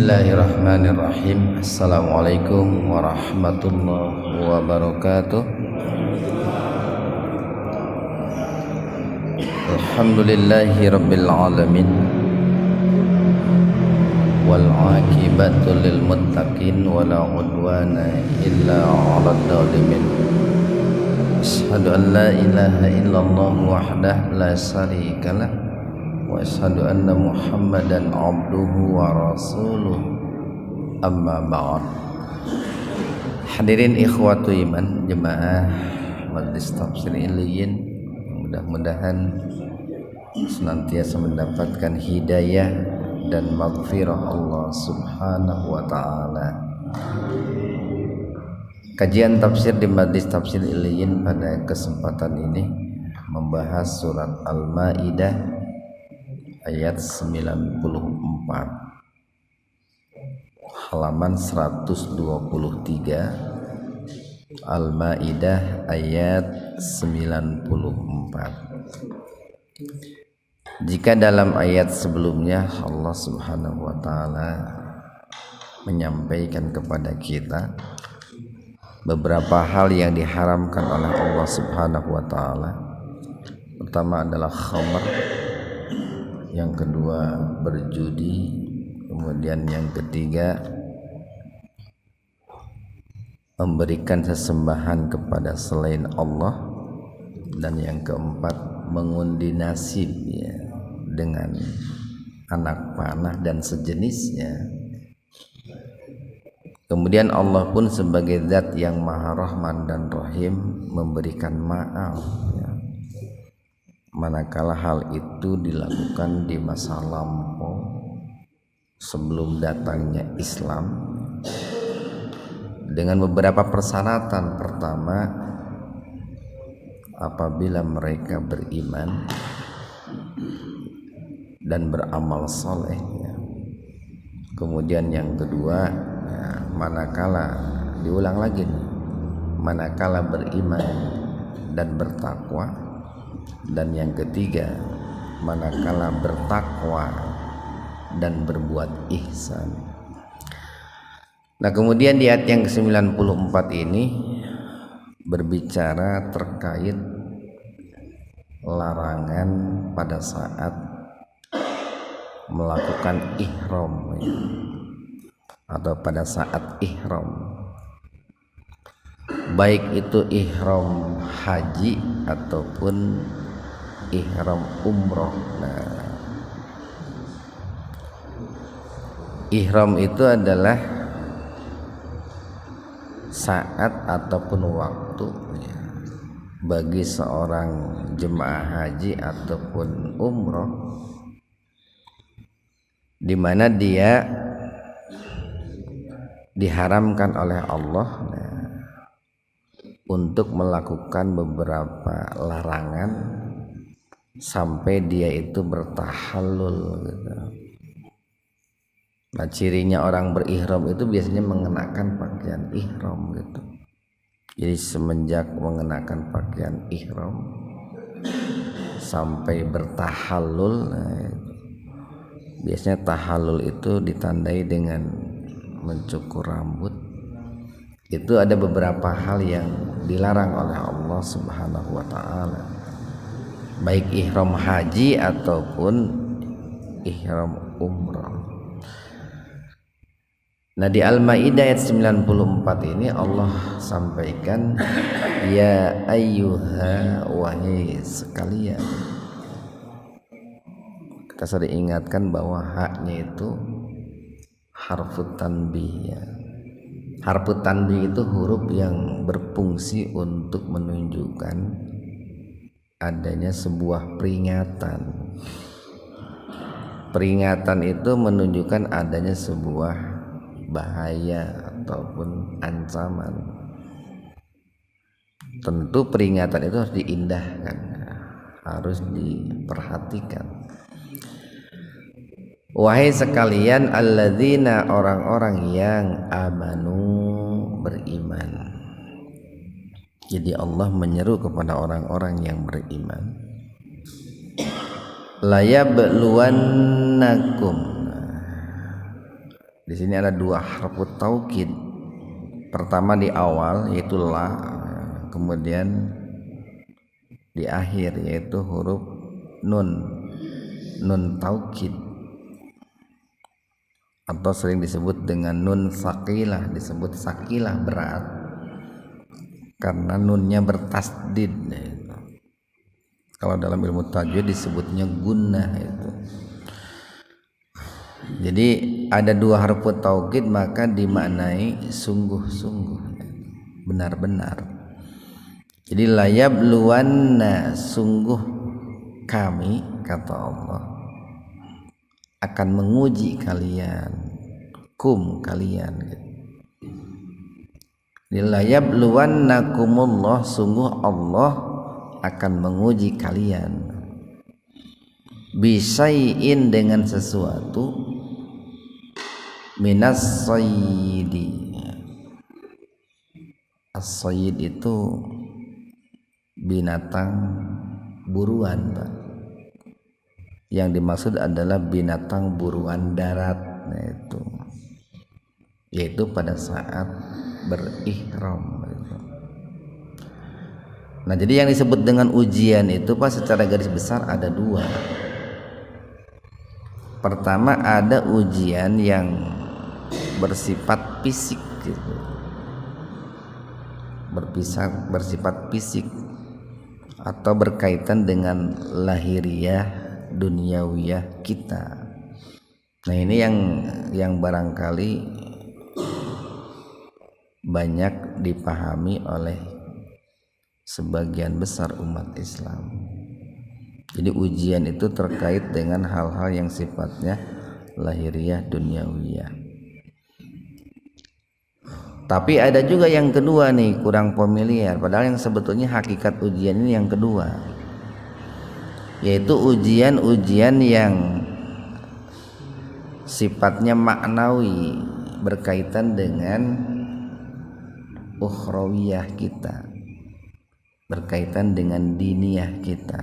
Bismillahirrahmanirrahim. Assalamualaikum warahmatullahi wabarakatuh. Alhamdulillahi rabbil alamin, wal aqibatu lil muttaqin wala udwana illa 'alal zalimin. Asyhadu an la ilaha illallah wahdahu la syarikalah wa asyhadu anna Muhammadan abduhu wa rasuluh, amma ba'd. Hadirin ikhwatu iman, jemaah Majelis Tafsir Iliyin, mudah-mudahan senantiasa mendapatkan hidayah dan maghfirah Allah Subhanahu wa taala. Kajian tafsir di Majelis Tafsir Iliyin pada kesempatan ini membahas surat Al-Maidah ayat 94, halaman 123. Al-Maidah ayat 94. Jika dalam ayat sebelumnya Allah Subhanahu wa taala menyampaikan kepada kita beberapa hal yang diharamkan oleh Allah Subhanahu wa taala. Pertama adalah khamr, yang kedua berjudi, kemudian yang ketiga memberikan sesembahan kepada selain Allah, dan yang keempat mengundi nasib ya, dengan anak panah dan sejenisnya. Kemudian Allah pun sebagai zat yang maha rahman dan rahim memberikan maaf ya, manakala hal itu dilakukan di masa lampau sebelum datangnya Islam, dengan beberapa persyaratan. Pertama, apabila mereka beriman dan beramal soleh ya. Kemudian yang kedua ya, manakala diulang lagi nih, manakala beriman dan bertakwa, dan yang ketiga manakala bertakwa dan berbuat ihsan. Nah, kemudian di ayat yang ke-94 ini berbicara terkait larangan pada saat melakukan ihram ya, atau pada saat ihram, baik itu ihram haji ataupun ihram umroh. Nah, ihram itu adalah saat ataupun waktu ya, bagi seorang jemaah haji ataupun umroh, di mana dia diharamkan oleh Allah untuk melakukan beberapa larangan sampai dia itu bertahallul gitu. Nah, cirinya orang berihram itu biasanya mengenakan pakaian ihram gitu. Jadi semenjak mengenakan pakaian ihram sampai bertahallul, biasanya tahallul itu ditandai dengan mencukur rambut. Itu ada beberapa hal yang dilarang oleh Allah Subhanahu wa taala, baik ihram haji ataupun ihram umrah. Nah, di Al-Maidah ayat 94 ini Allah sampaikan, ya ayyuha, wahai sekalian. Kita sudah ingatkan bahwa haknya itu harfut tanbih ya. Harfut tanbih itu huruf yang berfungsi untuk menunjukkan adanya sebuah peringatan. Peringatan itu menunjukkan adanya sebuah bahaya ataupun ancaman. Tentu peringatan itu harus diindahkan, harus diperhatikan. Wahai sekalian, alladzina, orang-orang yang amanu, beriman. Jadi Allah menyeru kepada orang-orang yang beriman, layabluwannakum, Di sini ada dua harfu taukid. Pertama di awal yaitu la, kemudian di akhir yaitu huruf nun taukid, atau sering disebut dengan nun saqilah. Disebut saqilah berat karena nunnya bertasdid. Kalau dalam ilmu tajwid disebutnya gunnah itu. Jadi ada dua harfu taukid maka dimaknai sungguh-sungguh, benar-benar. Jadi layabluwanna, sungguh kami, kata Allah, akan menguji kalian, kalian gitu. Layabluwannakumullah, sungguh Allah akan menguji kalian, bisyai'in, dengan sesuatu, minas sayyidi. As-sayyid itu binatang buruan, Pak. Yang dimaksud adalah binatang buruan darat, yaitu pada saat berihram. Nah, jadi yang disebut dengan ujian itu Pak, secara garis besar ada dua. Pertama ada ujian yang bersifat fisik gitu. Bersifat fisik atau berkaitan dengan lahiriah duniawiyah kita. Nah, ini yang barangkali banyak dipahami oleh sebagian besar umat Islam. Jadi ujian itu terkait dengan hal-hal yang sifatnya lahiriah duniawiyah. Tapi ada juga yang kedua nih, kurang familiar, padahal yang sebetulnya hakikat ujian ini yang kedua, yaitu ujian-ujian yang sifatnya maknawi, berkaitan dengan ukhrawiyah kita, berkaitan dengan diniyah kita.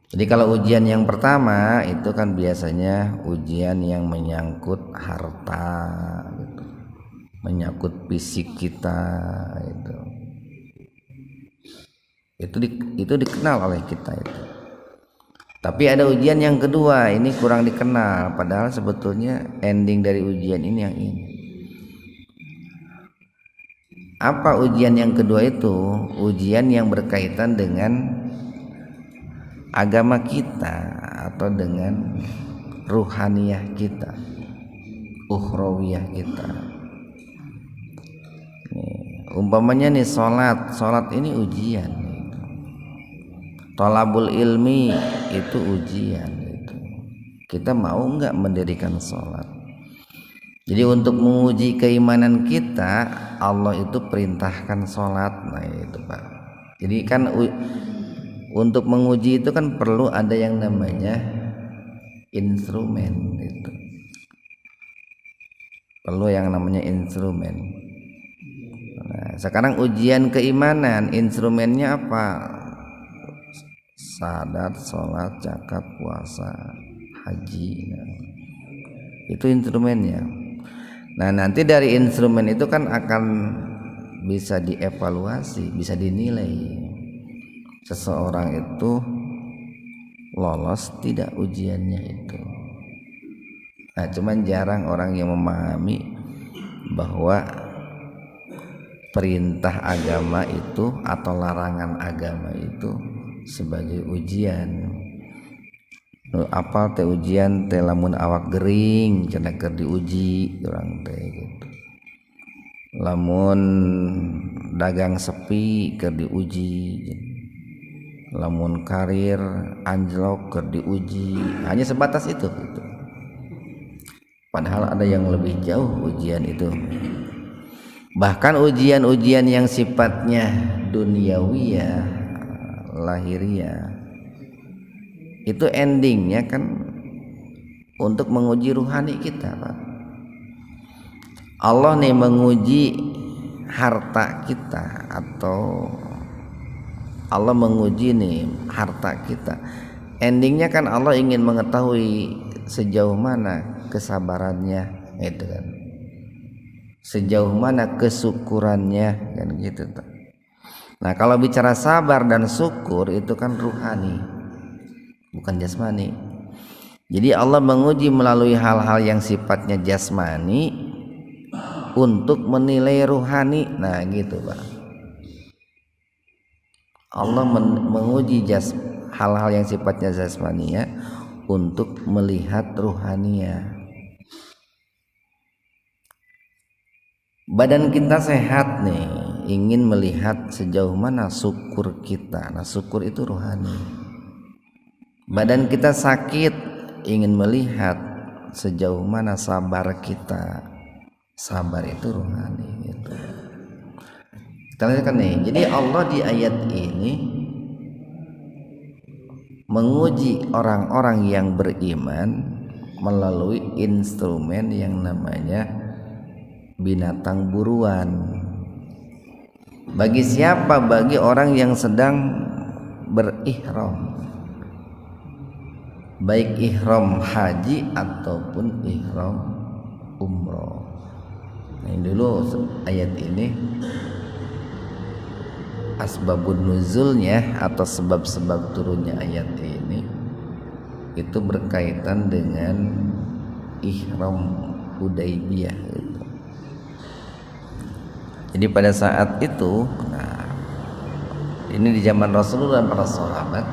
Jadi kalau ujian yang pertama itu kan biasanya ujian yang menyangkut harta gitu, menyangkut fisik kita, itu dikenal oleh kita itu. Tapi ada ujian yang kedua, ini kurang dikenal, padahal sebetulnya ending dari ujian ini yang ini. Apa ujian yang kedua itu? Ujian yang berkaitan dengan agama kita atau dengan ruhaniyah kita, ukhrawiyah kita. Umpamanya nih sholat ini ujian, thalabul ilmi itu ujian gitu. Kita mau nggak mendirikan sholat? Jadi untuk menguji keimanan kita, Allah itu perintahkan sholat. Nah itu Pak. Jadi kan untuk menguji itu kan perlu ada yang namanya instrumen gitu. Perlu yang namanya instrumen. Nah, sekarang ujian keimanan, instrumennya apa? Syahadat, sholat, zakat, puasa, haji. Nah, itu instrumennya. Nah, nanti dari instrumen itu kan akan bisa dievaluasi, bisa dinilai seseorang itu lolos tidak ujiannya itu. Nah, cuman jarang orang yang memahami bahwa perintah agama itu atau larangan agama itu sebagai ujian. Apal teh ujian teh lamun awak gering cenah keur diuji urang teh gitu. Lamun dagang sepi keur diuji. Lamun karir anjlok keur diuji. Hanya sebatas itu gitu. Padahal ada yang lebih jauh ujian itu. Bahkan ujian-ujian yang sifatnya duniawiyah, lahiriah, itu endingnya kan untuk menguji ruhani kita, Pak. Allah nih menguji harta kita, atau Allah menguji nih harta kita. Endingnya kan Allah ingin mengetahui sejauh mana kesabarannya itu kan, sejauh mana kesyukurannya kan gitu. Nah kalau bicara sabar dan syukur itu kan ruhani, bukan jasmani. Jadi Allah menguji melalui hal-hal yang sifatnya jasmani untuk menilai ruhani. Nah gitu Pak, Allah menguji hal-hal yang sifatnya jasmani ya untuk melihat ruhania. Badan kita sehat nih, ingin melihat sejauh mana syukur kita. Nah syukur itu rohani. Badan kita sakit, ingin melihat sejauh mana sabar kita. Sabar itu rohani gitu. Kita lihat kan nih, jadi Allah di ayat ini menguji orang-orang yang beriman melalui instrumen yang namanya binatang buruan. Bagi siapa? Bagi orang yang sedang berihram, baik ihram haji ataupun ihram umroh. Nah ini dulu ayat ini asbabun nuzulnya atau sebab-sebab turunnya ayat ini itu berkaitan dengan ihram Hudaybiyah gitu. Jadi pada saat itu, nah, ini di zaman Rasulullah dan para sahabat.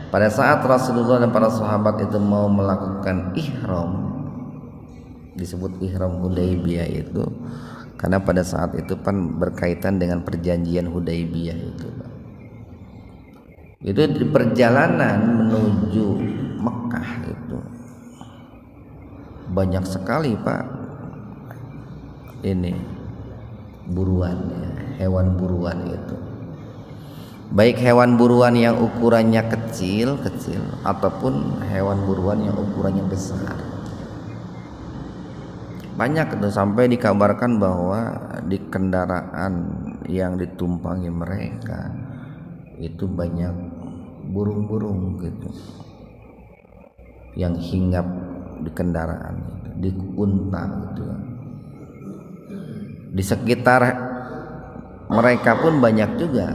Pada saat Rasulullah dan para sahabat itu mau melakukan ihram, disebut ihram Hudaybiyah itu, karena pada saat itu kan berkaitan dengan perjanjian Hudaybiyah itu. Itu di perjalanan menuju Mekah itu banyak sekali Pak ini buruan ya, hewan buruan itu, baik hewan buruan yang ukurannya kecil ataupun hewan buruan yang ukurannya besar. Banyak itu, sampai dikabarkan bahwa di kendaraan yang ditumpangi mereka itu banyak burung-burung gitu yang hinggap di kendaraan itu, di unta gitu. Di sekitar mereka pun banyak juga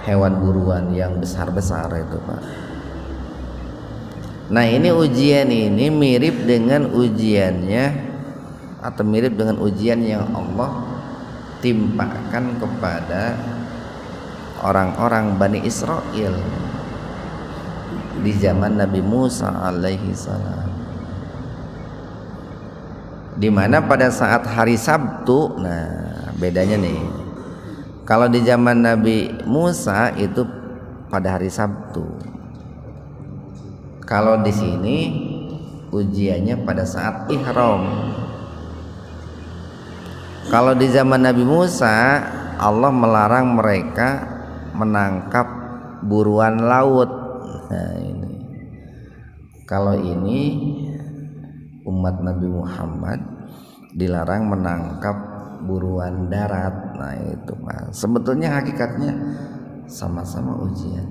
hewan buruan yang besar-besar itu Pak. Nah ini ujian ini mirip dengan ujiannya atau mirip dengan ujian yang Allah timpakan kepada orang-orang Bani Israel di zaman Nabi Musa alaihi salam, di mana pada saat hari Sabtu. Nah bedanya nih, kalau di zaman Nabi Musa itu pada hari Sabtu, kalau di sini ujiannya pada saat ihram. Kalau di zaman Nabi Musa Allah melarang mereka menangkap buruan laut. Nah ini, kalau ini umat Nabi Muhammad dilarang menangkap buruan darat. Nah itu Pak, sebetulnya hakikatnya sama-sama ujian.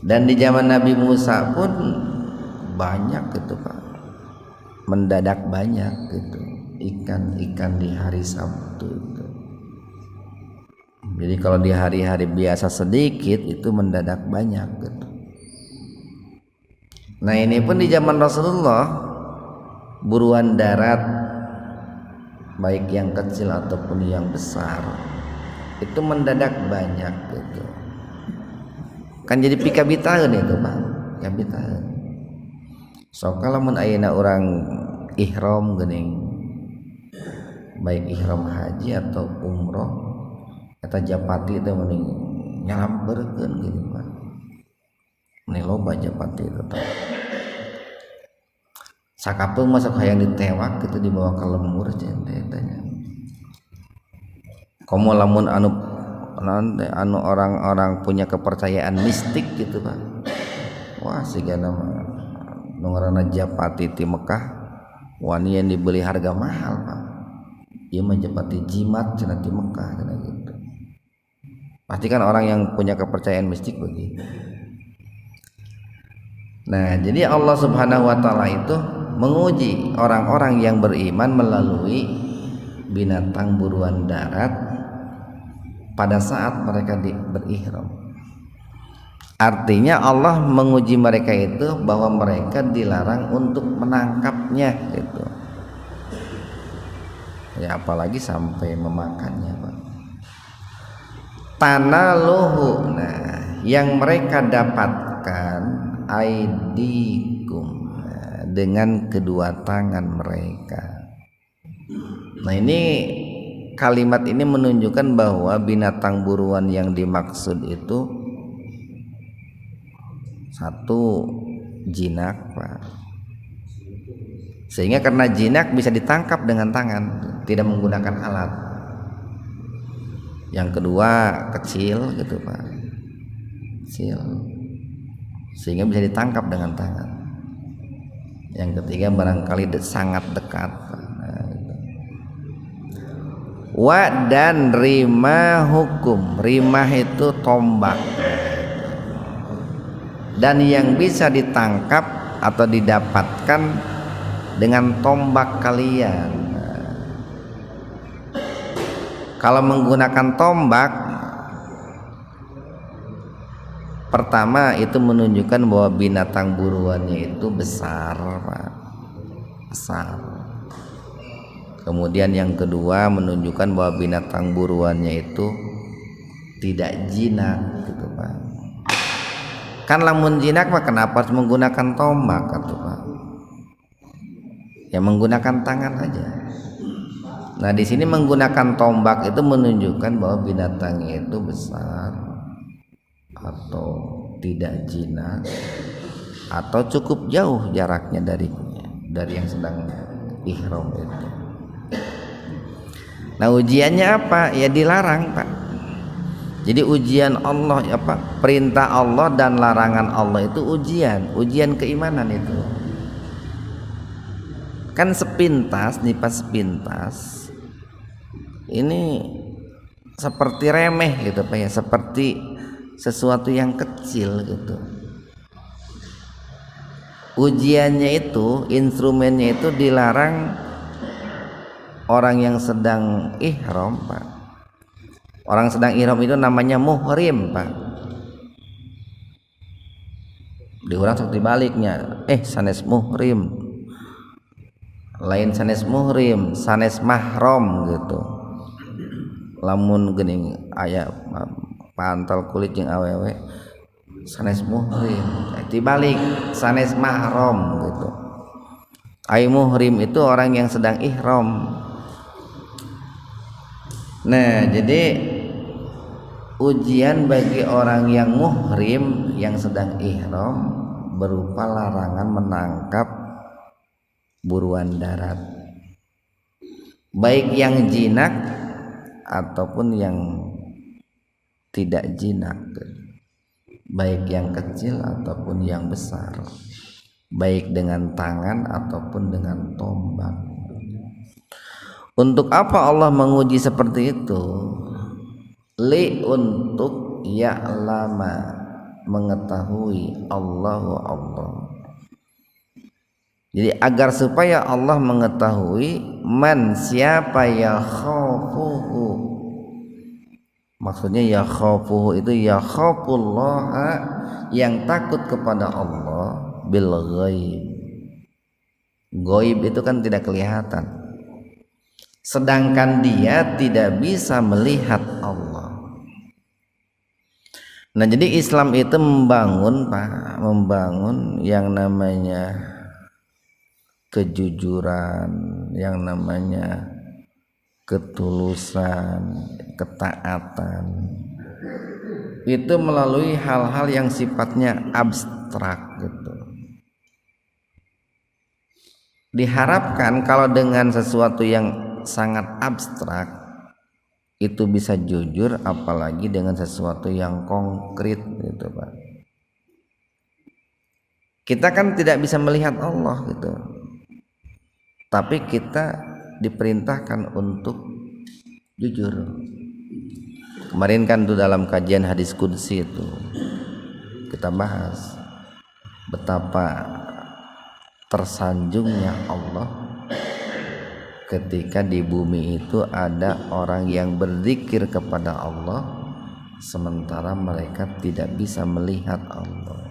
Dan di zaman Nabi Musa pun banyak gitu Pak, mendadak banyak gitu ikan-ikan di hari Sabtu itu. Jadi kalau di hari-hari biasa sedikit, itu mendadak banyak gitu. Nah ini pun di zaman Rasulullah, buruan darat baik yang kecil ataupun yang besar itu mendadak banyak gitu. Kan jadi pikabitaeun itu Pak, pikabitaeun. So kalau mun ayeuna orang ihram geuning, baik ihram haji atau umroh, eta japati itu mending nyalamperkeun gitu Pak. Mending loba japati itu teh. Sakapeung masuk hayang ditewak gitu, dibawa ke lemur tanya. Komo lamun anu orang-orang punya kepercayaan mistik gitu Pak. Wah sigana mah nu ngaranna japati ti Mekah wani yang dibeli harga mahal Pak. Ieu mah japati jimat cenah ti Mekah cenah gitu. Pasti kan orang yang punya kepercayaan mistik begitu. Nah, jadi Allah Subhanahu wa taala itu menguji orang-orang yang beriman melalui binatang buruan darat pada saat mereka berihram. Artinya Allah menguji mereka itu bahwa mereka dilarang untuk menangkapnya gitu. Ya apalagi sampai memakannya, Pak. Tanaluhu, nah yang mereka dapatkan aidikum, nah, dengan kedua tangan mereka. Nah ini kalimat ini menunjukkan bahwa binatang buruan yang dimaksud itu satu jinak, Pak. Sehingga karena jinak bisa ditangkap dengan tangan, tidak menggunakan alat. Yang kedua kecil gitu, Pak. Kecil. Sehingga bisa ditangkap dengan tangan. Yang ketiga barangkali sangat dekat, Pak. Nah, gitu. Wa dan rimah hukum. Rimah itu tombak. Dan yang bisa ditangkap atau didapatkan dengan tombak kalian. Kalau menggunakan tombak, pertama itu menunjukkan bahwa binatang buruannya itu besar, Pak. Besar. Kemudian yang kedua menunjukkan bahwa binatang buruannya itu tidak jinak gitu, Pak. Kan lamun jinak mah kenapa harus menggunakan tombak atau Pak? Ya menggunakan tangan aja. Nah di sini menggunakan tombak itu menunjukkan bahwa binatangnya itu besar atau tidak jinak atau cukup jauh jaraknya dari yang sedang ihram itu. Nah ujiannya apa? Ya dilarang, Pak. Jadi ujian Allah apa? Perintah Allah dan larangan Allah itu ujian keimanan itu. Kan sepintas nih, pas sepintas ini seperti remeh gitu, Pak ya, seperti sesuatu yang kecil gitu. Ujiannya itu, instrumennya itu dilarang orang yang sedang ihram, Pak. Orang sedang ihram itu namanya muhrim, Pak. Diurang seperti baliknya, sanes muhrim. Lain sanes muhrim, sanes mahram gitu. Lamun geuning aya pantal kulit jeung awewe sanes muhrim. Dibalik sanes mahram gitu. Ai muhrim itu orang yang sedang ihram. Nah, jadi ujian bagi orang yang muhrim yang sedang ihram berupa larangan menangkap buruan darat, baik yang jinak ataupun yang tidak jinak, baik yang kecil ataupun yang besar, baik dengan tangan ataupun dengan tombak. Untuk apa Allah menguji seperti itu? Untuk ya'lama, mengetahui Allah. Jadi agar supaya Allah mengetahui man siapa yakhafuhu. Maksudnya yakhafuhu itu yakhafullah, yang takut kepada Allah bil ghaib. Ghaib itu kan tidak kelihatan. Sedangkan dia tidak bisa melihat Allah. Nah jadi Islam itu membangun, Pak, membangun yang namanya kejujuran, yang namanya ketulusan, ketaatan. Itu melalui hal-hal yang sifatnya abstrak gitu. Diharapkan kalau dengan sesuatu yang sangat abstrak itu bisa jujur, apalagi dengan sesuatu yang konkret gitu, Pak. Kita kan tidak bisa melihat Allah gitu, tapi kita diperintahkan untuk jujur. Kemarin kan tuh dalam kajian hadis qudsi itu kita bahas betapa tersanjungnya Allah ketika di bumi itu ada orang yang berzikir kepada Allah sementara mereka tidak bisa melihat Allah.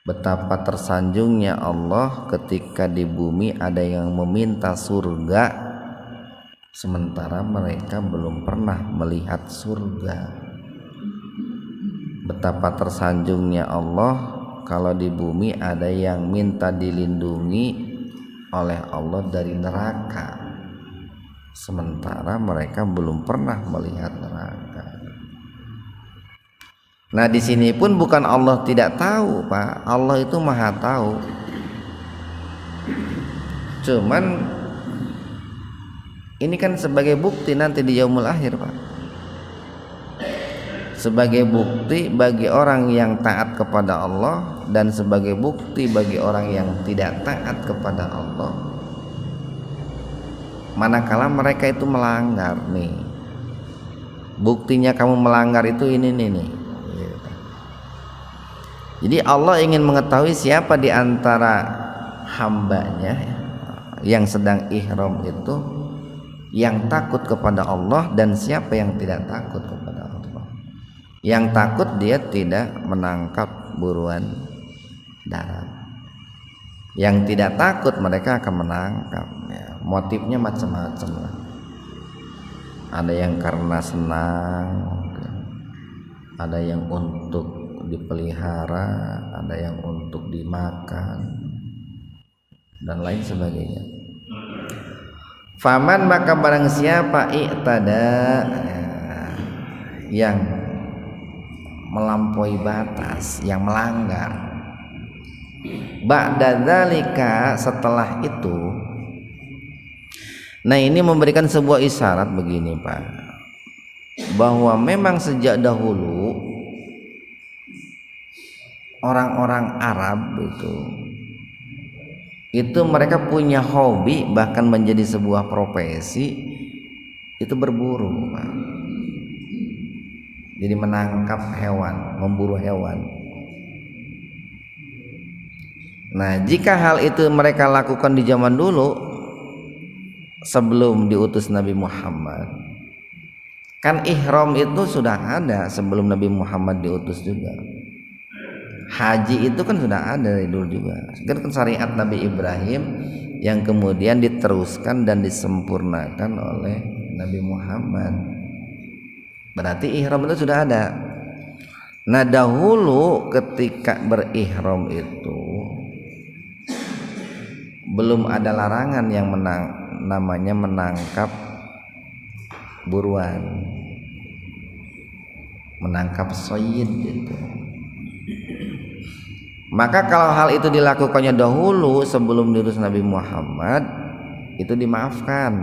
Betapa tersanjungnya Allah ketika di bumi ada yang meminta surga sementara mereka belum pernah melihat surga. Betapa tersanjungnya Allah kalau di bumi ada yang minta dilindungi oleh Allah dari neraka sementara mereka belum pernah melihat neraka. Nah, di sini pun bukan Allah tidak tahu, Pak. Allah itu Maha tahu. Cuman ini kan sebagai bukti nanti di yaumul akhir, Pak. Sebagai bukti bagi orang yang taat kepada Allah dan sebagai bukti bagi orang yang tidak taat kepada Allah. Manakala mereka itu melanggar nih. Buktinya kamu melanggar itu ini nih. Jadi Allah ingin mengetahui siapa di antara hambanya yang sedang ihram itu yang takut kepada Allah dan siapa yang tidak takut kepada Allah. Yang takut dia tidak menangkap buruan darat. Yang tidak takut mereka akan menangkap. Ya, motifnya macam-macam lah. Ada yang karena senang, ada yang untuk dipelihara, ada yang untuk dimakan dan lain sebagainya. Faman maka barang siapa i'tada yang melampaui batas, yang melanggar, ba'da dzalika setelah itu. Nah, ini memberikan sebuah isyarat begini, Pak, bahwa memang sejak dahulu orang-orang Arab itu mereka punya hobi, bahkan menjadi sebuah profesi, itu berburu, Pak. Jadi menangkap hewan, memburu hewan. Nah, jika hal itu mereka lakukan di zaman dulu sebelum diutus Nabi Muhammad, kan ihram itu sudah ada sebelum Nabi Muhammad diutus juga. Haji itu kan sudah ada dari dulu juga. Kan syariat Nabi Ibrahim yang kemudian diteruskan dan disempurnakan oleh Nabi Muhammad. Berarti ihram itu sudah ada. Nah, dahulu ketika berihram itu belum ada larangan yang namanya menangkap buruan, menangkap soyid gitu. Maka kalau hal itu dilakukannya dahulu sebelum diutus Nabi Muhammad, itu dimaafkan.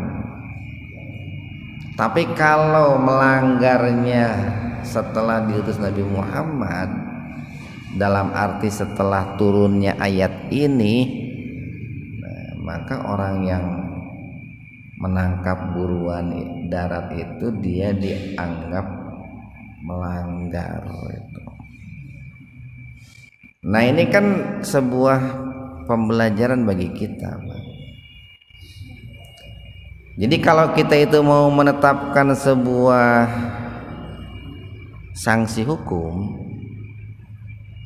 Tapi kalau melanggarnya setelah diutus Nabi Muhammad, dalam arti setelah turunnya ayat ini, maka orang yang menangkap buruan darat itu dia dianggap melanggar itu. Nah, ini kan sebuah pembelajaran bagi kita, Pak. Jadi kalau kita itu mau menetapkan sebuah sanksi hukum,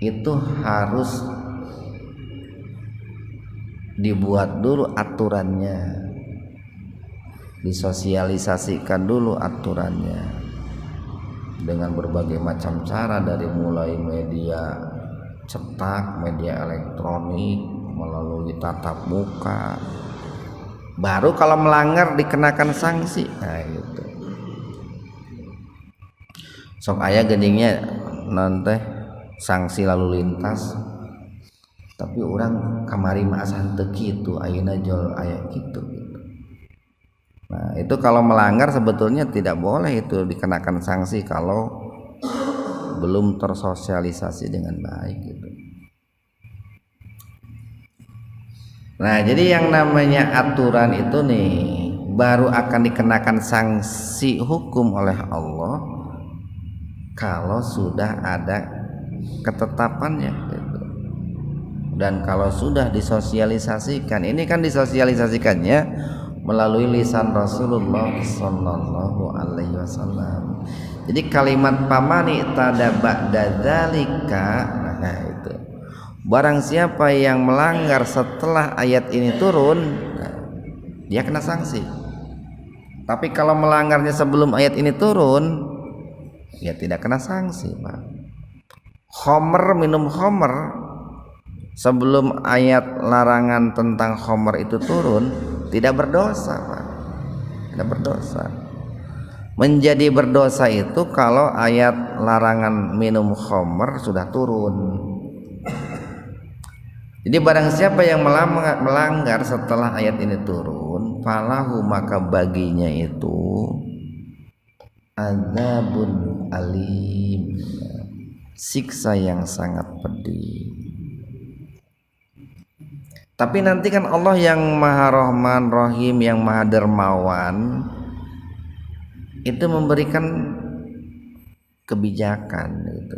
itu harus dibuat dulu aturannya, disosialisasikan dulu aturannya dengan berbagai macam cara, dari mulai media cetak, media elektronik, melalui tatap muka. Baru kalau melanggar dikenakan sanksi. Nah, gitu. Sok aya gedingnya nanti sanksi lalu lintas. Tapi orang kamari maasan teu kitu, ayeuna jol aya kitu. Nah, itu kalau melanggar sebetulnya tidak boleh itu dikenakan sanksi kalau belum tersosialisasi dengan baik gitu. Nah, jadi yang namanya aturan itu nih baru akan dikenakan sanksi hukum oleh Allah kalau sudah ada ketetapannya gitu. Dan kalau sudah disosialisasikan, ini kan disosialisasikannya melalui lisan Rasulullah sallallahu alaihi wasallam. Jadi kalimat pamani tada ba'da dzalika, nah itu. Barang siapa yang melanggar setelah ayat ini turun, nah, dia kena sanksi. Tapi kalau melanggarnya sebelum ayat ini turun, ya tidak kena sanksi, Pak. Khomer, minum khomer sebelum ayat larangan tentang khomer itu turun, tidak berdosa, Pak. Tidak berdosa. Menjadi berdosa itu kalau ayat larangan minum khomer sudah turun. Jadi barang siapa yang melanggar setelah ayat ini turun, falahu, maka baginya itu adzabun alim, siksa yang sangat pedih. Tapi nanti kan Allah yang Maha Rahman Rahim, yang Maha Dermawan, itu memberikan kebijakan gitu.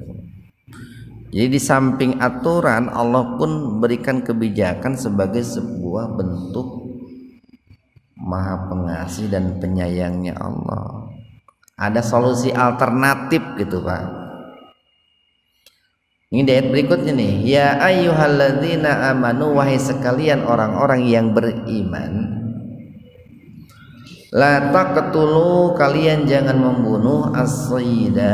Jadi di samping aturan, Allah pun berikan kebijakan sebagai sebuah bentuk Maha Pengasih dan penyayangnya Allah. Ada solusi alternatif gitu, Pak. Ini ayat berikutnya nih, ya ayyuhalladzina amanu, wahai sekalian orang-orang yang beriman, la taqtulu, kalian jangan membunuh as-sayda,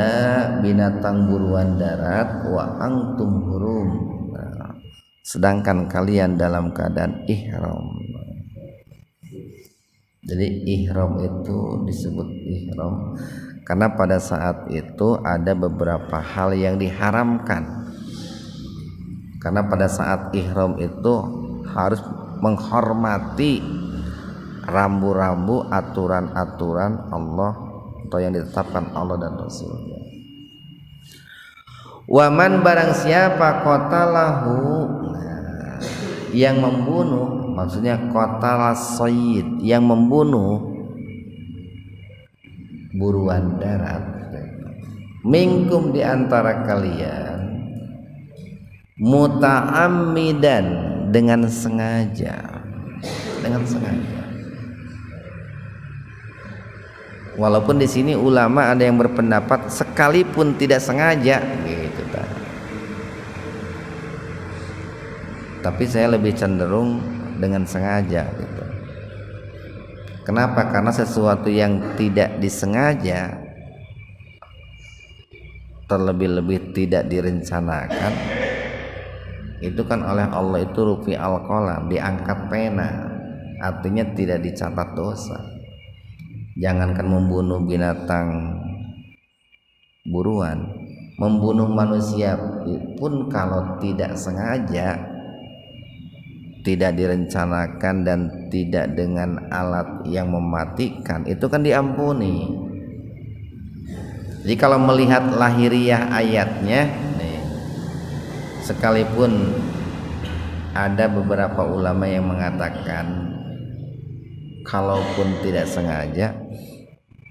binatang buruan darat, wa antum hurum, nah, sedangkan kalian dalam keadaan ihram. Jadi ihram itu disebut ihram karena pada saat itu ada beberapa hal yang diharamkan. Karena pada saat ihram itu harus menghormati rambu-rambu, aturan-aturan Allah atau yang ditetapkan Allah dan Rasulnya. Waman, barang siapa qatalahu, nah, yang membunuh, maksudnya qatalas sayyid, yang membunuh buruan darat, minkum, di antara kalian, muta'ammidan, dengan sengaja, dengan sengaja. Walaupun di sini ulama ada yang berpendapat sekalipun tidak sengaja gitu, Pak. Tapi saya lebih cenderung dengan sengaja gitu. Kenapa? Karena sesuatu yang tidak disengaja, terlebih-lebih tidak direncanakan, itu kan oleh Allah itu rufi al-qalam, diangkat pena, artinya tidak dicatat dosa. Jangankan membunuh binatang buruan, membunuh manusia pun kalau tidak sengaja, tidak direncanakan dan tidak dengan alat yang mematikan, itu kan diampuni. Jadi kalau melihat lahiriah ayatnya nih, sekalipun ada beberapa ulama yang mengatakan kalaupun tidak sengaja,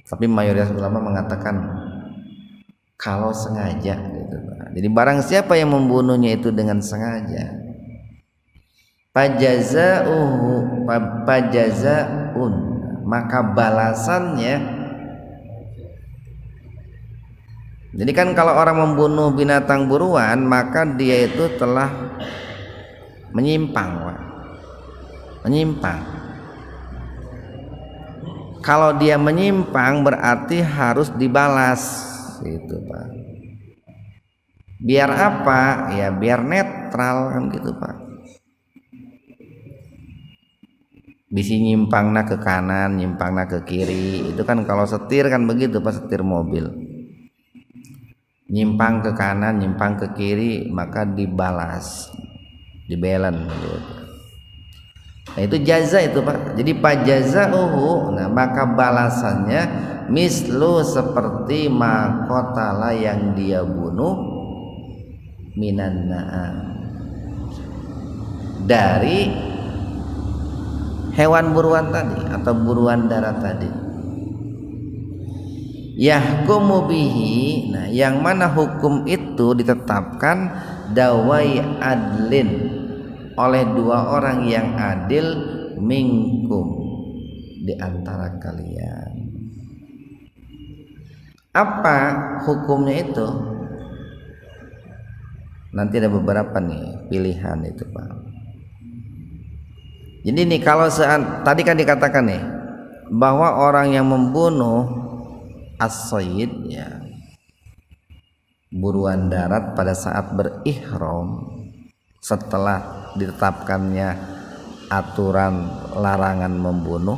tapi mayoritas ulama mengatakan kalau sengaja gitu. Jadi barang siapa yang membunuhnya itu dengan sengaja, fajazaun, maka balasannya. Jadi kan kalau orang membunuh binatang buruan, maka dia itu telah menyimpang, Pak. Menyimpang. Kalau dia menyimpang berarti harus dibalas gitu, Pak. Biar apa? Ya biar netral kan gitu, Pak. Bisa nyimpangna ke kanan, nyimpangna ke kiri. Itu kan kalau setir kan begitu, Pak, setir mobil. Nyimpang ke kanan, nyimpang ke kiri, maka dibalas, dibelen gitu. Nah itu jaza itu, Pak. Jadi pajazauhu, nah maka balasannya mislu, seperti makotala, yang dia bunuh, minan na'am, dari hewan buruan tadi atau buruan darat tadi. Yahkumu bihi, nah yang mana hukum itu ditetapkan dawai adlin, oleh dua orang yang adil minkum di antara kalian. Apa hukumnya itu? Nanti ada beberapa nih pilihan itu Pak. Jadi nih kalau tadi kan dikatakan nih bahwa orang yang membunuh as-sayyid ya, buruan darat pada saat berihram setelah ditetapkannya aturan larangan membunuh,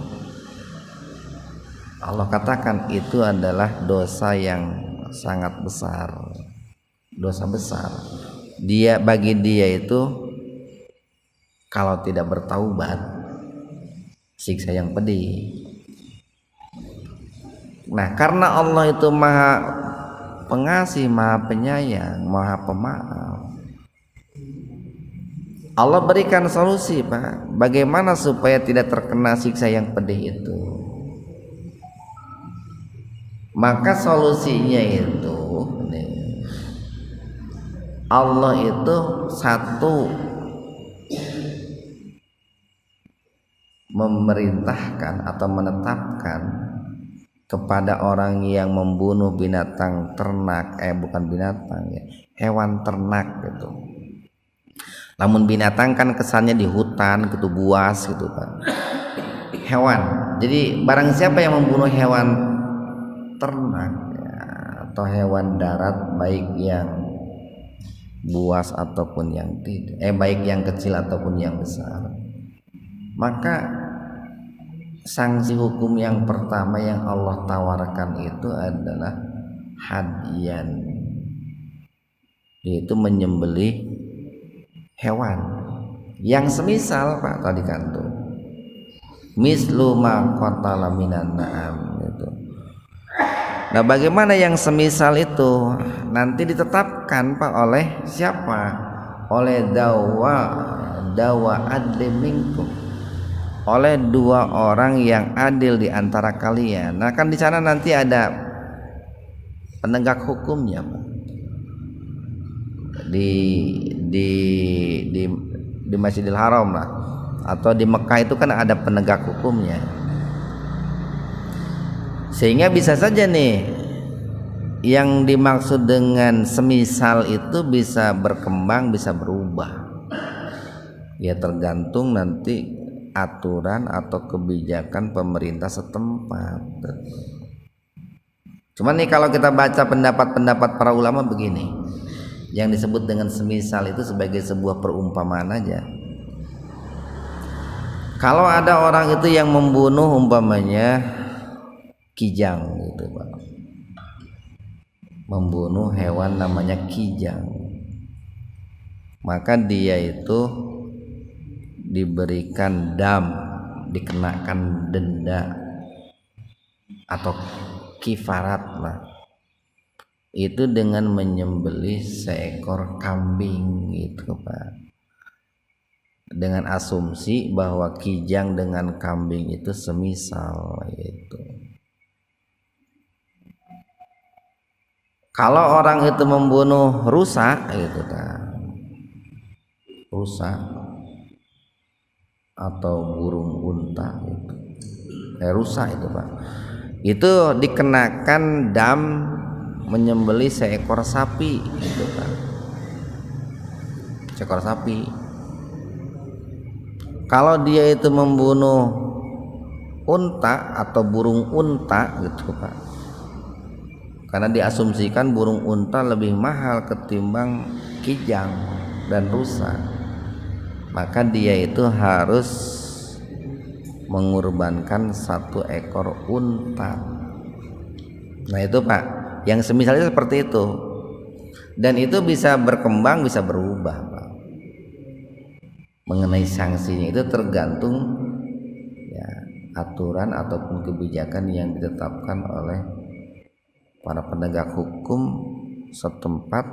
Allah katakan itu adalah dosa yang sangat besar, dosa besar. Bagi dia itu kalau tidak bertaubat siksa yang pedih. Nah, karena Allah itu Maha Pengasih, Maha Penyayang, Maha Pemaaf, Allah berikan solusi Pak, bagaimana supaya tidak terkena siksa yang pedih itu. Maka solusinya itu Allah itu satu memerintahkan atau menetapkan kepada orang yang membunuh binatang ternak, bukan binatang ya, hewan ternak gitu. Namun binatang kan kesannya di hutan gitu, buas gitu Pak. Hewan. Jadi barang siapa yang membunuh hewan ternak ya, atau hewan darat, baik yang buas ataupun yang tidak, baik yang kecil ataupun yang besar, maka sanksi hukum yang pertama yang Allah tawarkan itu adalah hadyan, yaitu menyembelih hewan yang semisal Pak tadi kan tuh mislu ma qatala minan na'am itu. Nah, bagaimana yang semisal itu nanti ditetapkan Pak oleh siapa? Oleh dawa adli minkum, oleh dua orang yang adil di antara kalian. Nah, kan di sana nanti ada penegak hukumnya Pak. Di Masjidil Haram lah, atau di Mekah itu kan ada penegak hukumnya. Sehingga bisa saja nih yang dimaksud dengan semisal itu bisa berkembang, bisa berubah. Ya tergantung nanti aturan atau kebijakan pemerintah setempat. Cuman nih kalau kita baca pendapat-pendapat para ulama begini, yang disebut dengan semisal itu sebagai sebuah perumpamaan aja. Kalau ada orang itu yang membunuh umpamanya kijang gitu Pak, membunuh hewan namanya kijang, maka dia itu diberikan dam, dikenakan denda atau kifarat lah, itu dengan menyembelih seekor kambing gitu Pak, dengan asumsi bahwa kijang dengan kambing itu semisal itu. Kalau orang itu membunuh rusa gitu kan, rusa atau burung unta gitu, rusa itu Pak, itu dikenakan dam menyembelih seekor sapi gitu kan, seekor sapi. Kalau dia itu membunuh unta atau burung unta gitu Pak, karena diasumsikan burung unta lebih mahal ketimbang kijang dan rusa, maka dia itu harus mengorbankan satu ekor unta. Nah itu Pak, yang semisalnya seperti itu, dan itu bisa berkembang, bisa berubah Pak. Mengenai sanksinya itu tergantung ya aturan ataupun kebijakan yang ditetapkan oleh para penegak hukum setempat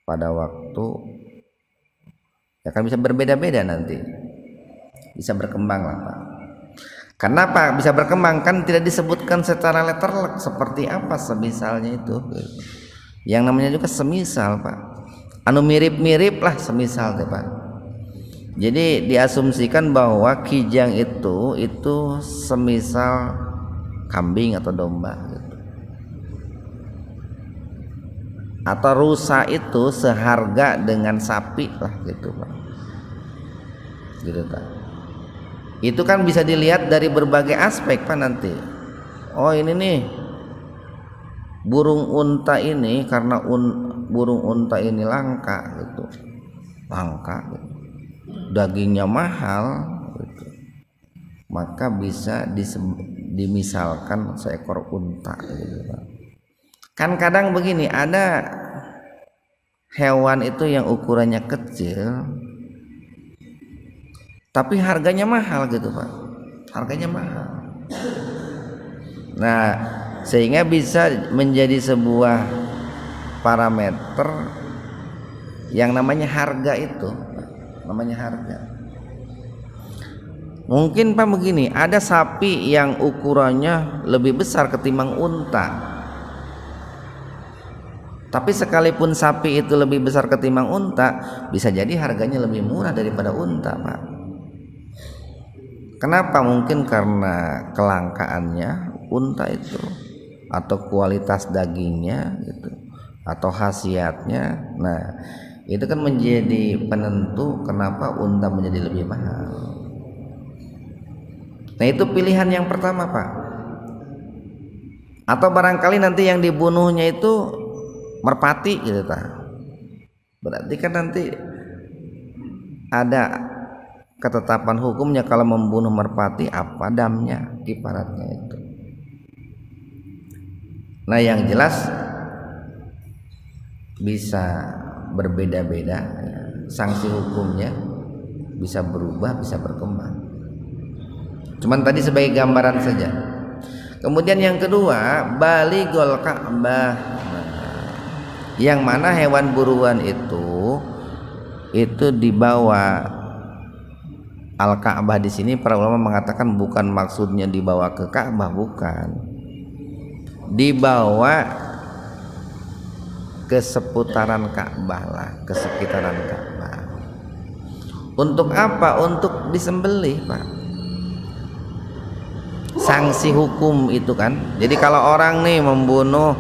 pada waktu, ya kan bisa berbeda-beda nanti, bisa berkembang lah Pak. Kenapa bisa berkembang? Kan tidak disebutkan secara letterlek seperti apa semisalnya itu. Yang namanya juga semisal Pak, anu mirip-mirip lah semisal deh Pak. Jadi diasumsikan bahwa kijang itu semisal kambing atau domba gitu. Atau rusa itu seharga dengan sapi lah gitu Pak. Gitu Pak. Itu kan bisa dilihat dari berbagai aspek Pak nanti. Oh ini nih burung unta ini karena burung unta ini langka gitu. Langka gitu. Dagingnya mahal gitu. Maka bisa dimisalkan seekor unta gitu Pak. Kan kadang begini, ada hewan itu yang ukurannya kecil tapi harganya mahal gitu Pak, harganya mahal. Nah sehingga bisa menjadi sebuah parameter yang namanya harga itu, namanya harga. Mungkin Pak begini, ada sapi yang ukurannya lebih besar ketimbang unta, tapi sekalipun sapi itu lebih besar ketimbang unta, bisa jadi harganya lebih murah daripada unta Pak. Kenapa? Mungkin karena kelangkaannya unta itu, atau kualitas dagingnya gitu, atau khasiatnya. Nah itu kan menjadi penentu kenapa unta menjadi lebih mahal. Nah itu pilihan yang pertama Pak. Atau barangkali nanti yang dibunuhnya itu merpati gitu Pak. Berarti kan nanti ada ketetapan hukumnya, kalau membunuh merpati apa damnya, kifaratnya itu. Nah yang jelas bisa berbeda-beda ya. Sanksi hukumnya bisa berubah, bisa berkembang. Cuman tadi sebagai gambaran saja. Kemudian yang kedua, baligul Ka'bah. Yang mana hewan buruan itu dibawa Al-Ka'bah. Di sini para ulama mengatakan bukan maksudnya dibawa ke Ka'bah, bukan. Dibawa ke seputaran Ka'bah lah, ke sekitaran Ka'bah. Untuk apa? Untuk disembelih, Pak. Sanksi hukum itu kan. Jadi kalau orang nih membunuh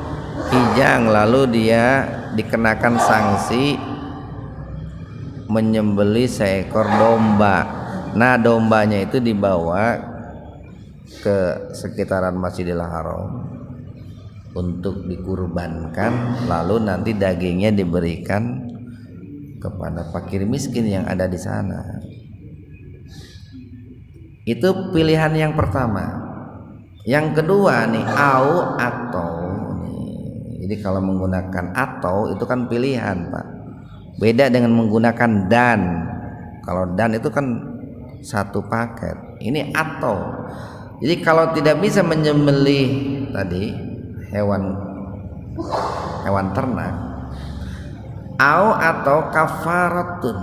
kijang lalu dia dikenakan sanksi menyembelih seekor domba. Nah dombanya itu dibawa ke sekitaran Masjidil Haram untuk dikurbankan, lalu nanti dagingnya diberikan kepada fakir miskin yang ada di sana. Itu pilihan yang pertama. Yang kedua nih, au atau nih. Jadi kalau menggunakan atau itu kan pilihan Pak, beda dengan menggunakan dan. Kalau dan itu kan satu paket, ini atau. Jadi kalau tidak bisa menyembelih tadi hewan ternak, atau kafaratun,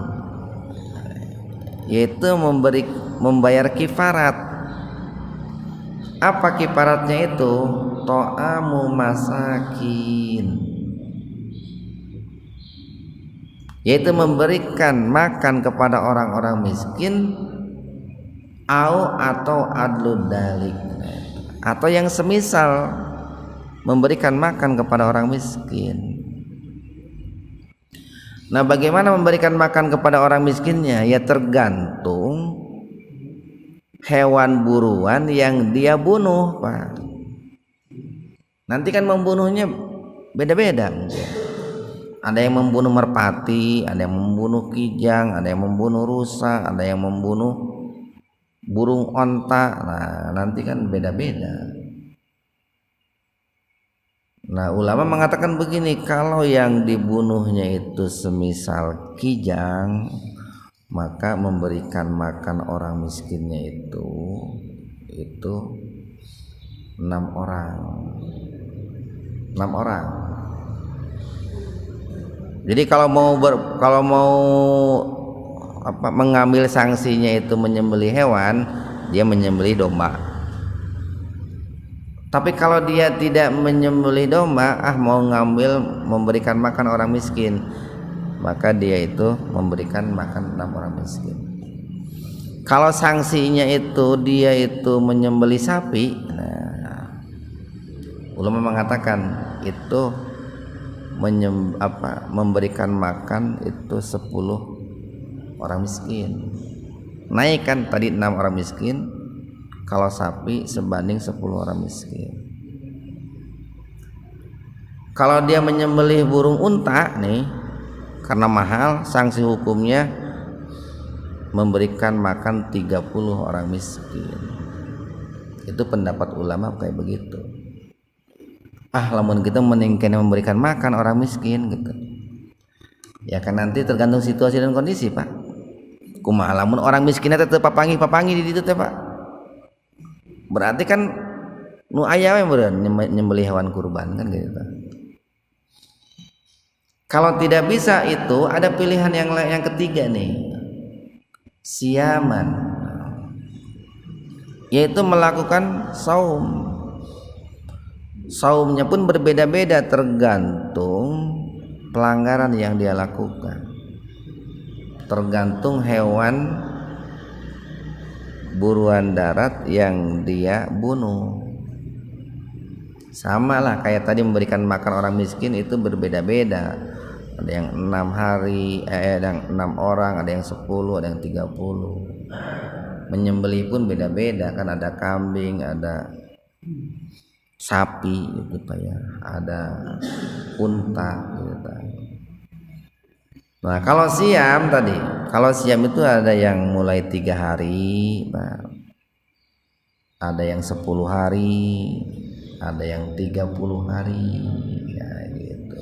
yaitu membayar kifarat. Apa kifaratnya itu? To'amu masakin, yaitu memberikan makan kepada orang-orang miskin, atau adlu dalik, atau yang semisal memberikan makan kepada orang miskin. Nah bagaimana memberikan makan kepada orang miskinnya? Ya tergantung hewan buruan yang dia bunuh Pak. Nanti kan membunuhnya beda-beda. Ada yang membunuh merpati, ada yang membunuh kijang, ada yang membunuh rusa, ada yang membunuh burung onta. Nah nanti kan beda-beda. Nah ulama mengatakan begini, kalau yang dibunuhnya itu semisal kijang, maka memberikan makan orang miskinnya itu 6 orang. Jadi kalau mau mengambil sanksinya itu menyembelih hewan, dia menyembelih domba. Tapi kalau dia tidak menyembelih domba, mau memberikan makan orang miskin, maka dia itu memberikan makan 6 orang miskin. Kalau sanksinya itu dia itu menyembelih sapi, ulama mengatakan itu memberikan makan itu 10 orang miskin. Naikkan tadi 6 orang miskin, kalau sapi sebanding 10 orang miskin. Kalau dia menyembelih burung unta nih, karena mahal, sanksi hukumnya memberikan makan 30 orang miskin. Itu pendapat ulama kayak begitu. Lamun kita meningkatkan memberikan makan orang miskin gitu. Ya kan nanti tergantung situasi dan kondisi, Pak. Kumaha lamun orang miskinnya tetep papangi di ditu teh, Pak. Berarti kan nu aya we meureun nyembelih hewan kurban kan gitu. Kalau tidak bisa itu ada pilihan yang ketiga nih. Siaman, yaitu melakukan saum. Saumnya pun berbeda-beda tergantung pelanggaran yang dia lakukan, tergantung hewan buruan darat yang dia bunuh. Sama lah kayak tadi memberikan makan orang miskin itu berbeda-beda. Ada yang 6 hari, ada yang 6 orang, ada yang 10, ada yang 30. Menyembelih pun beda-beda kan, ada kambing, ada sapi gitu Pak ya, ada unta gitu. Nah kalau siam tadi, kalau siam itu ada yang mulai 3 hari, Pak. Ada yang 10 hari, ada yang 30 hari ya gitu.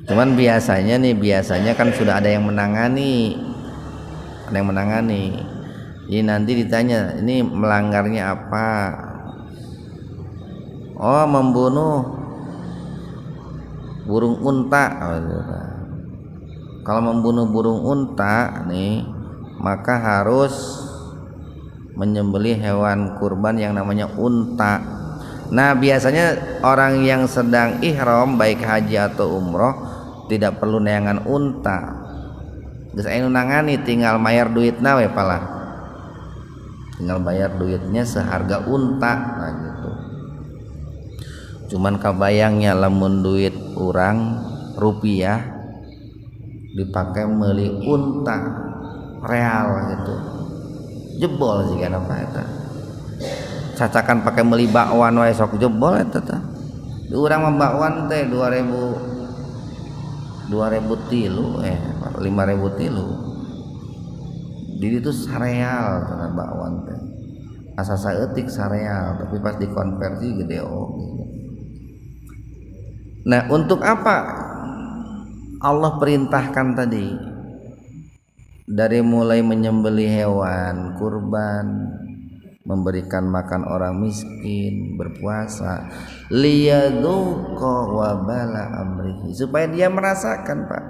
Cuman biasanya kan sudah ada yang menangani. Jadi nanti ditanya, ini melanggarnya apa? Oh, membunuh burung unta. Kalau membunuh burung unta nih, maka harus menyembelih hewan kurban yang namanya unta. Nah, biasanya orang yang sedang ihram baik haji atau umroh tidak perlu neangan unta. Geus aya nu nangani, tinggal bayar duitna we pala. Tinggal bayar duitnya seharga unta nah gitu. Cuman kabayangnya lamun duit urang rupiah dipakai meuli unta real gitu. Jebol sih kan apa eta. Cacakan pakai meuli bakwan wae sok jebol eta teh. Di urang mah bakwan teh 2000 tilu 5000 tilu. Di itu sareal cenah bakwan teh. Asa saeutik sareal tapi pas dikonversi gede gitu. Nah, untuk apa Allah perintahkan tadi dari mulai menyembelih hewan kurban, memberikan makan orang miskin, berpuasa, liyadzuqa wabala amrihi, supaya dia merasakan, Pak,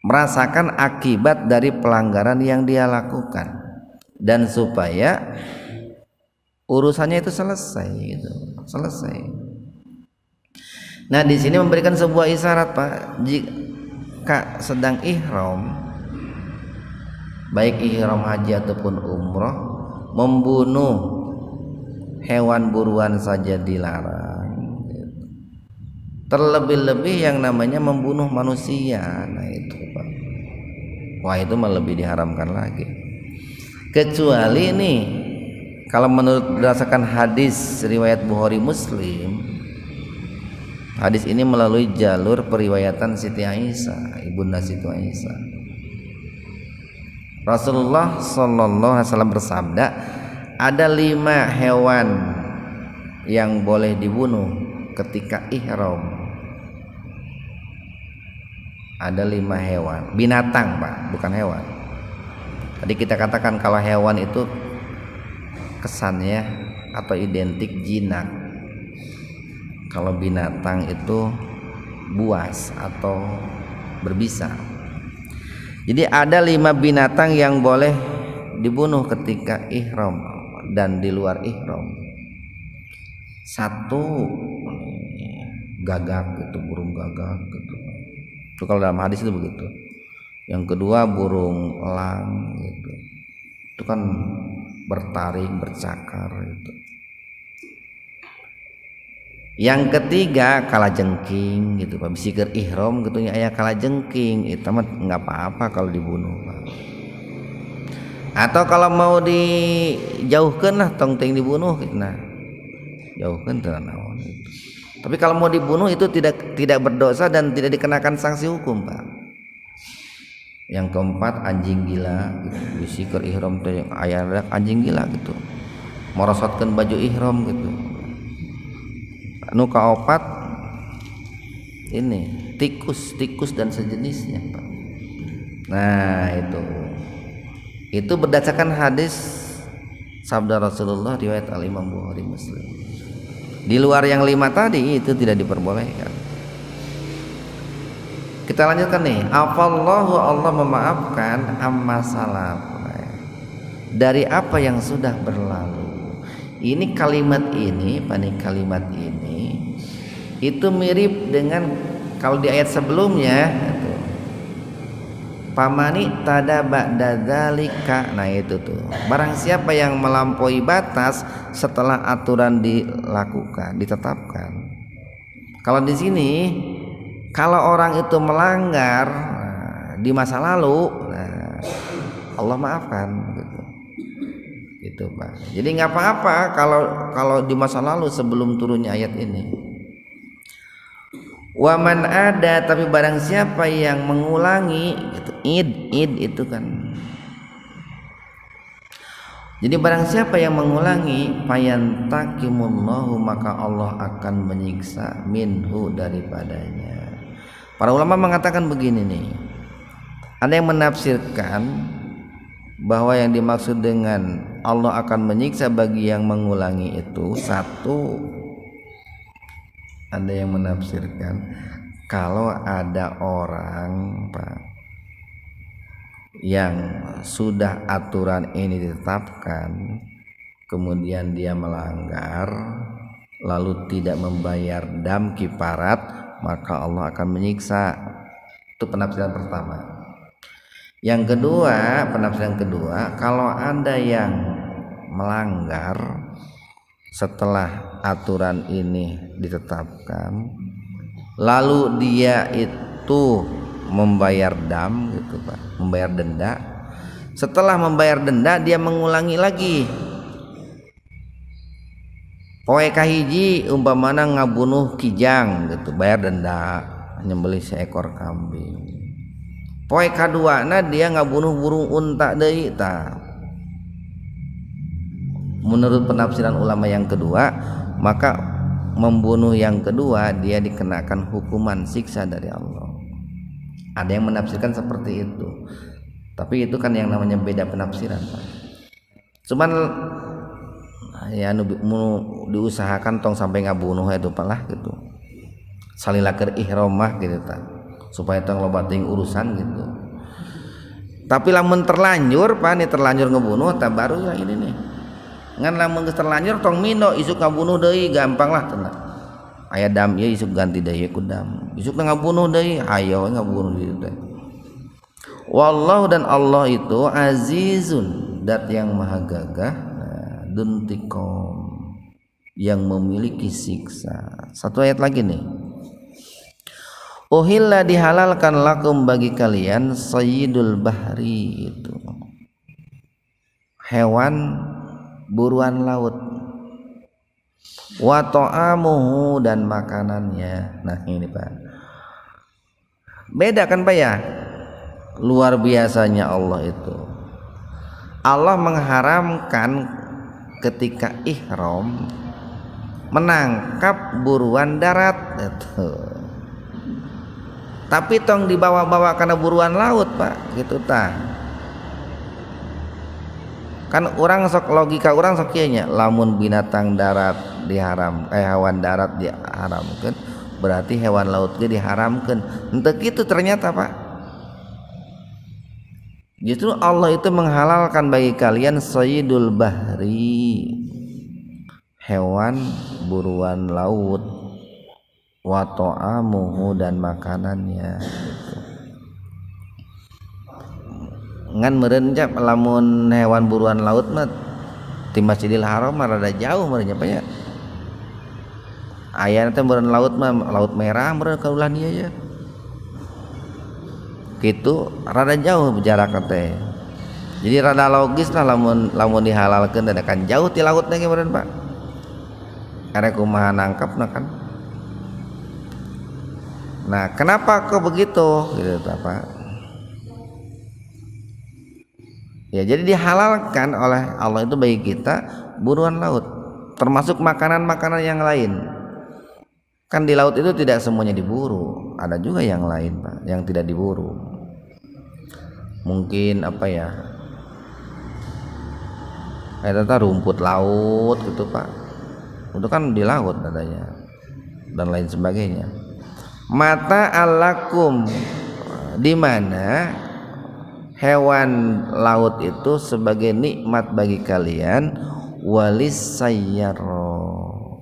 merasakan akibat dari pelanggaran yang dia lakukan, dan supaya urusannya itu selesai gitu, selesai. Nah, di sini memberikan sebuah isyarat, Pak, jika sedang ihram, baik ihram haji ataupun umroh, membunuh hewan buruan saja dilarang. Terlebih-lebih yang namanya membunuh manusia, nah itu, Pak. Wah, itu malah lebih diharamkan lagi. Kecuali nih, kalau menurut berdasarkan hadis riwayat Bukhari Muslim, hadis ini melalui jalur periwayatan Siti Aisyah, ibunda Siti Aisyah. Rasulullah sallallahu alaihi wasallam bersabda, ada 5 hewan yang boleh dibunuh ketika ihram. Ada 5 hewan, binatang, Pak, bukan hewan. Tadi kita katakan kalau hewan itu kesannya atau identik jinak. Kalau binatang itu buas atau berbisa. Jadi ada 5 binatang yang boleh dibunuh ketika ihram dan di luar ihram. 1 gagak gitu, burung gagak gitu. Itu kalau dalam hadis itu begitu. yang kedua burung elang gitu, itu kan bertaring bercakar gitu. Yang ketiga kalajengking gitu Pak, bisi keur ihram gitu nya aya kalajengking, itu mah nggak apa-apa kalau dibunuh Pak. Atau kalau mau dijauhkeun lah tong teuing dibunuh gitu nah. Jauhkeun teu naon gitu. Tapi kalau mau dibunuh itu tidak berdosa dan tidak dikenakan sanksi hukum Pak. Yang keempat anjing gila gitu, bisi keur ihram teh aya anjing gila gitu, morosotkeun baju ihram gitu. Anu kaopat ini tikus dan sejenisnya Pak. Nah itu berdasarkan hadis sabda Rasulullah riwayat Al Imam Bukhari Muslim. Di luar yang 5 tadi itu tidak diperbolehkan. Kita lanjutkan nih. Afallahu, Allah memaafkan amma salaf, dari apa yang sudah berlalu. Ini kalimat ini itu mirip dengan kalau di ayat sebelumnya itu, pamani tada ba'da dzalika. Nah itu tuh, barang siapa yang melampaui batas setelah aturan dilakukan, ditetapkan. Kalau di sini kalau orang itu melanggar di masa lalu, Allah maafkan gitu Pak. Jadi nggak apa-apa kalau di masa lalu sebelum turunnya ayat ini. Waman ada, tapi barang siapa yang mengulangi gitu, id itu kan. Jadi barang siapa yang mengulangi fayantakimullahu, maka Allah akan menyiksa minhu daripadanya. Para ulama mengatakan begini nih, ada yang menafsirkan bahwa yang dimaksud dengan Allah akan menyiksa bagi yang mengulangi itu, satu, ada yang menafsirkan kalau ada orang Pak yang sudah aturan ini ditetapkan kemudian dia melanggar lalu tidak membayar dam kifarat, maka Allah akan menyiksa. Itu penafsiran pertama. Yang kedua, penafsiran kedua, kalau ada yang melanggar setelah aturan ini ditetapkan lalu dia itu membayar dam gitu Pak, membayar denda. Setelah membayar denda dia mengulangi lagi. Poe kahiji umpamana ngabunuh kijang gitu, bayar denda, nyembelih seekor kambing. Poe kaduana dia ngabunuh burung unta deui tah. Menurut penafsiran ulama yang kedua, maka membunuh yang kedua dia dikenakan hukuman siksa dari Allah. Ada yang menafsirkan seperti itu. Tapi itu kan yang namanya beda penafsiran Pak. Cuman ya diusahakan tong sampai ngabunuh itu palah gitu, salila keur ihram mah gitu ta, supaya tong loba teuing urusan gitu. Tapi lamun terlanjur Pak, nih terlanjur ngebunuh ta baru ya ini nih. Ngan lamun geus terlanjur tong mino isuk ngabunuh deui gampang lah tenang. Aya dam ieu isuk ganti deui ku dam. Isuk ngabunuh deui hayo ngabunuh deui teh. Wallahu, dan Allah itu azizun, zat yang maha gagah, duntikom, yang memiliki siksa. Satu ayat lagi nih. Uhilla, dihalalkan lakum bagi kalian sayyidul bahri, itu hewan buruan laut, wa ta'amuhu, dan makanannya. Nah ini Pak, beda kan Pak ya, luar biasanya Allah itu. Allah mengharamkan ketika ihram menangkap buruan darat gitu. Tapi tong dibawa-bawa karena buruan laut Pak gitu tah. Kan orang sok, logika orang sok kieu nya, lamun binatang darat diharam, hewan darat diharamkeun, berarti hewan laut ge diharamkeun. Henteu kitu ternyata Pak. Justru Allah itu menghalalkan bagi kalian sayyidul bahri, hewan buruan laut, wa ta'amuhu, dan makanannya gitu. ngan meureun lamun hewan buruan laut mah ti Masjidil Haram mah rada jauh meureun nya nya. Aya teh meureun laut mah Laut Merah meureun ka ulah ieu ya. Kitu rada jauh jarak teh. Jadi rada logis lah lamun dihalalkeun da kan jauh ti laut teh meureun Pak. Karena kumaha nangkepna kan. Nah, kenapa kok begitu gitu Pak? Ya jadi dihalalkan oleh Allah itu bagi kita buruan laut, termasuk makanan-makanan yang lain. Kan di laut itu tidak semuanya diburu, ada juga yang lain Pak, yang tidak diburu. Mungkin apa ya? Kayak rumput laut gitu Pak. Itu kan di laut adanya dan lain sebagainya. Mata alakum, di mana hewan laut itu sebagai nikmat bagi kalian, walis sayyaro,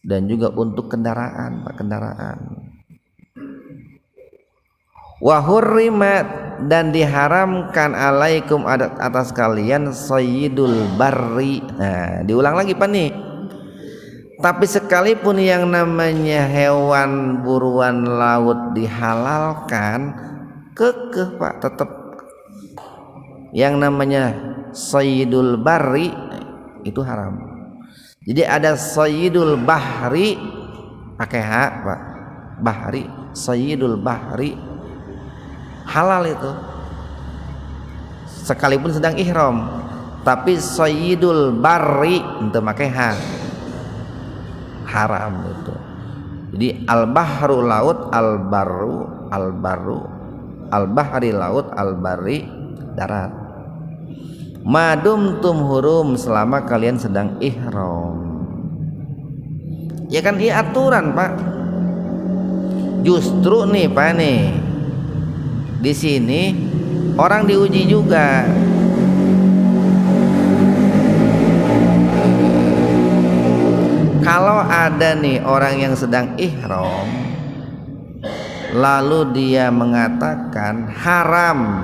dan juga untuk kendaraan Pak, kendaraan. Wa hurrimat, dan diharamkan alaikum atas kalian sayyidul barri. Nah, diulang lagi Pak nih. Tapi sekalipun yang namanya hewan buruan laut dihalalkan, kekeh Pak, tetap yang namanya sayyidul barri itu haram. Jadi ada sayyidul bahri pakai ha Pak, bahri, sayyidul bahri halal itu sekalipun sedang ihram. Tapi sayyidul barri untuk pakai ha haram itu. Jadi al-bahru laut, al-barru al-bahri laut, al-barri darat. Madum tum hurum, selama kalian sedang ihram. Ya kan ini aturan Pak. Justru nih Pak nih, di sini orang diuji juga. Kalau ada nih orang yang sedang ihram lalu dia mengatakan haram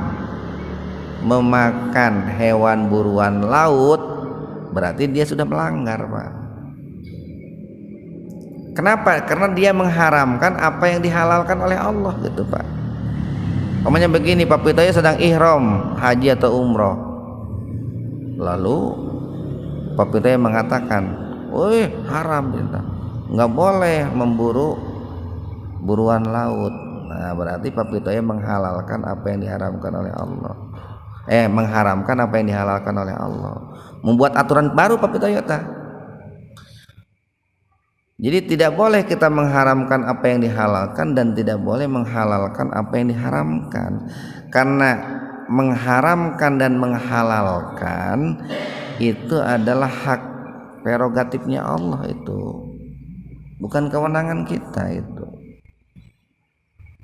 memakan hewan buruan laut, berarti dia sudah melanggar Pak. Kenapa? Karena dia mengharamkan apa yang dihalalkan oleh Allah gitu Pak. Namanya begini, Pak Pitoya sedang ihram haji atau umroh, lalu Pak Pitoya mengatakan, woi haram kita, nggak boleh memburu buruan laut. Nah berarti Pak Pitoya menghalalkan apa yang diharamkan oleh Allah, mengharamkan apa yang dihalalkan oleh Allah, membuat aturan baru Pak Pitoya. Jadi tidak boleh kita mengharamkan apa yang dihalalkan dan tidak boleh menghalalkan apa yang diharamkan, karena mengharamkan dan menghalalkan itu adalah hak prerogatifnya Allah, itu bukan kewenangan kita. Itu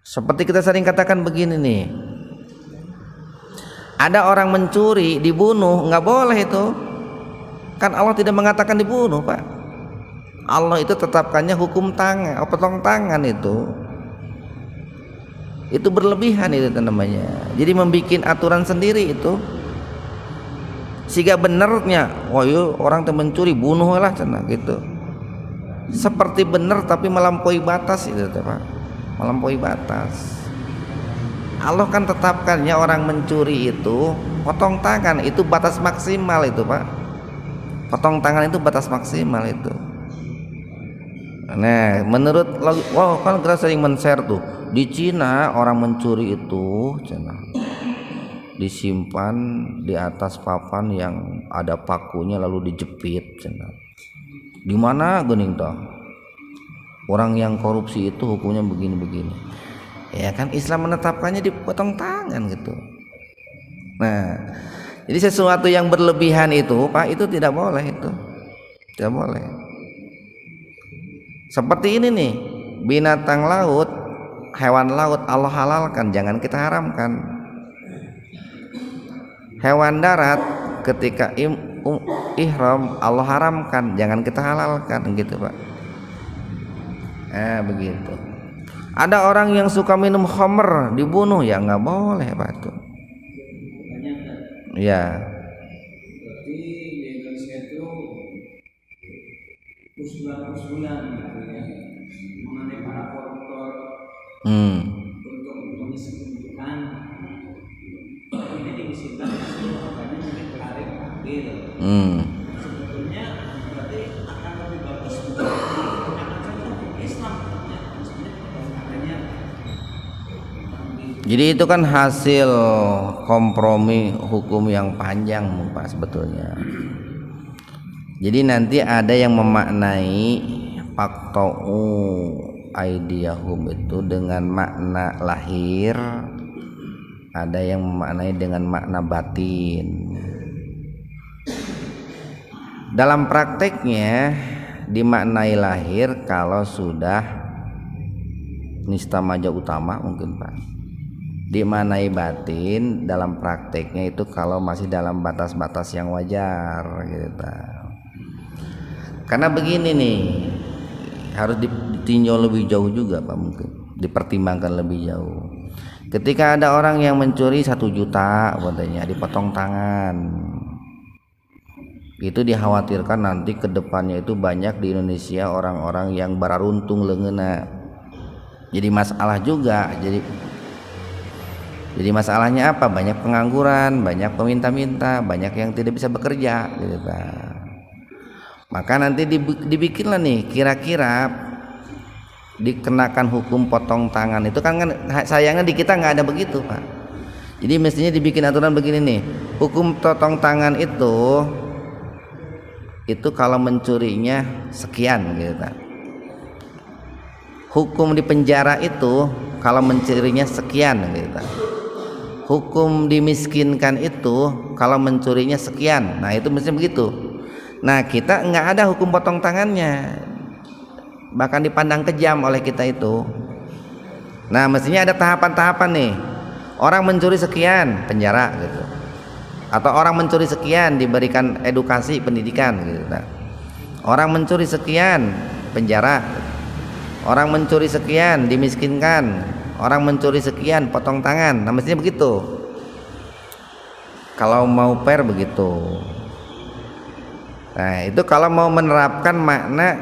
seperti kita sering katakan begini nih, ada orang mencuri dibunuh, nggak boleh itu kan, Allah tidak mengatakan dibunuh Pak. Allah itu tetapkannya hukum tangan, potong tangan. Itu berlebihan itu namanya. Jadi membuat aturan sendiri itu sehingga benernya, oh iya orang yang mencuri bunuh lah cina gitu. Seperti benar tapi melampaui batas itu Pak, melampaui batas. Allah kan tetapkannya orang mencuri itu potong tangan, itu batas maksimal itu Pak. Potong tangan itu batas maksimal itu. Nah menurut kan kita sering men-share tuh di Cina, orang mencuri itu cina disimpan di atas papan yang ada pakunya lalu dijepit cina. Di mana gening toh orang yang korupsi itu hukumnya begini-begini. Ya kan Islam menetapkannya dipotong tangan gitu. Nah jadi sesuatu yang berlebihan itu Pak, itu tidak boleh, itu tidak boleh. Seperti ini nih, binatang laut, hewan laut Allah halalkan, jangan kita haramkan. Hewan darat ketika ihram Allah haramkan, jangan kita halalkan gitu Pak. Begitu. Ada orang yang suka minum khamr dibunuh, ya nggak boleh Pak itu. Ya. Berarti di Indonesia itu usulan-usulan gitu ya mengenai para koruptor untuk memiskinkan ini dimiskinkan makanya mungkin tarik ambil. Sebetulnya berarti akan lebih bagus akan cocok Islam katanya makanya. Jadi itu kan hasil kompromi hukum yang panjang Pak sebetulnya. Jadi nanti ada yang memaknai faqta'u aydiyahum itu dengan makna lahir, ada yang memaknai dengan makna batin. Dalam prakteknya dimaknai lahir kalau sudah nista maja utama mungkin Pak. Dimaknai batin dalam prakteknya itu kalau masih dalam batas-batas yang wajar gitu. Karena begini nih, harus ditinjau lebih jauh juga Pak, mungkin dipertimbangkan lebih jauh. Ketika ada orang yang mencuri 1 juta katanya dipotong tangan, itu dikhawatirkan nanti ke depannya itu banyak di Indonesia orang-orang yang bararuntung leungeuna. Jadi masalah juga. Jadi masalahnya apa? Banyak pengangguran, banyak peminta-minta, banyak yang tidak bisa bekerja gitu. Maka nanti dibikinlah nih kira-kira dikenakan hukum potong tangan itu kan sayangnya di kita nggak ada begitu Pak. Jadi mestinya dibikin aturan begini nih, hukum potong tangan itu kalau mencurinya sekian gitu Pak. Hukum di penjara itu kalau mencurinya sekian gitu Pak. Hukum dimiskinkan itu kalau mencurinya sekian. Nah itu mestinya begitu. Nah kita nggak ada hukum potong tangannya, bahkan dipandang kejam oleh kita itu. Nah mestinya ada tahapan-tahapan nih. Orang mencuri sekian penjara gitu, atau orang mencuri sekian diberikan edukasi pendidikan gitu. Nah, orang mencuri sekian penjara, orang mencuri sekian dimiskinkan, orang mencuri sekian potong tangan. Nah mestinya begitu. Kalau mau fair begitu. Nah itu kalau mau menerapkan makna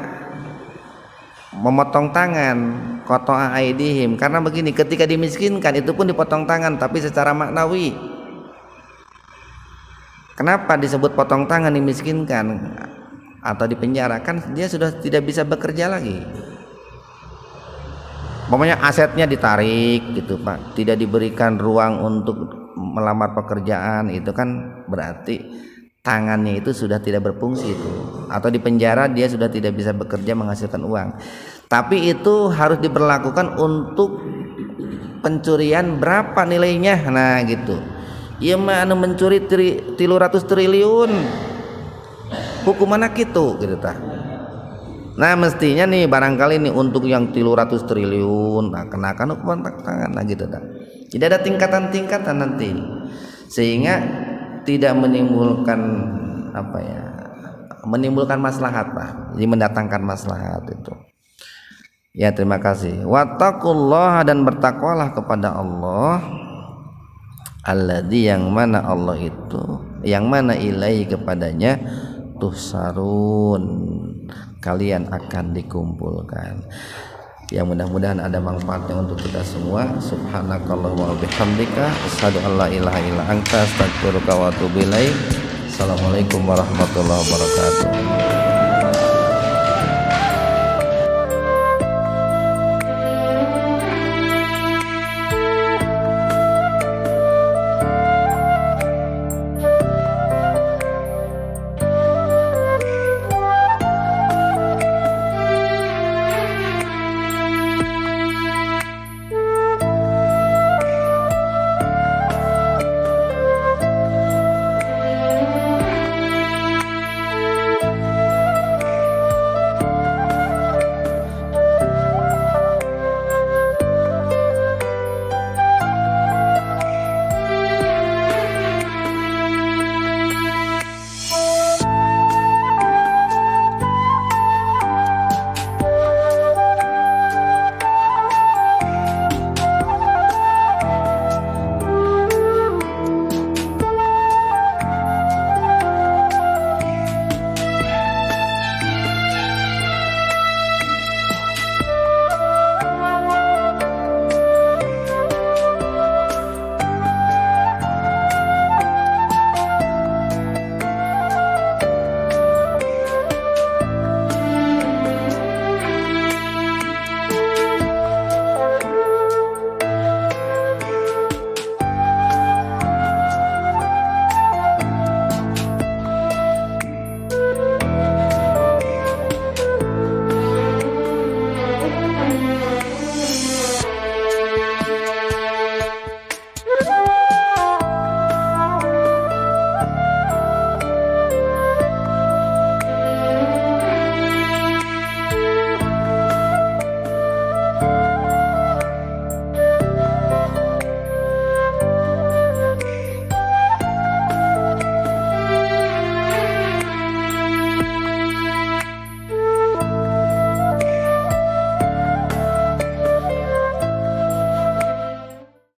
memotong tangan qata'a aydihim, karena begini, ketika dimiskinkan itu pun dipotong tangan tapi secara maknawi. Kenapa disebut potong tangan dimiskinkan atau dipenjara? Kan dia sudah tidak bisa bekerja lagi. Pokoknya asetnya ditarik gitu Pak, tidak diberikan ruang untuk melamar pekerjaan, itu kan berarti tangannya itu sudah tidak berfungsi itu, atau di penjara dia sudah tidak bisa bekerja menghasilkan uang. Tapi itu harus diberlakukan untuk pencurian berapa nilainya. Nah gitu. Ieu mah anu mencuri 300 triliun. Hukumanna kitu gitu tah. Nah mestinya nih barangkali nih untuk yang 300 triliun nah kenakan hukuman tangan nah gitu tah. Jadi ada tingkatan-tingkatan nanti sehingga tidak menimbulkan menimbulkan maslahat Pak. Jadi mendatangkan maslahat itu. Ya terima kasih. Wattaqullaha, dan bertakwalah kepada Allah. Alladzi, yang mana Allah itu, yang mana ilaihi kepadanya tuhsarun, kalian akan dikumpulkan. Ya mudah-mudahan ada manfaatnya untuk kita semua. Subhanakallahumma wa bihamdika asyhadu an la ilaha illa anta astaghfiruka wa atubu ilaik. Assalamualaikum warahmatullahi wabarakatuh.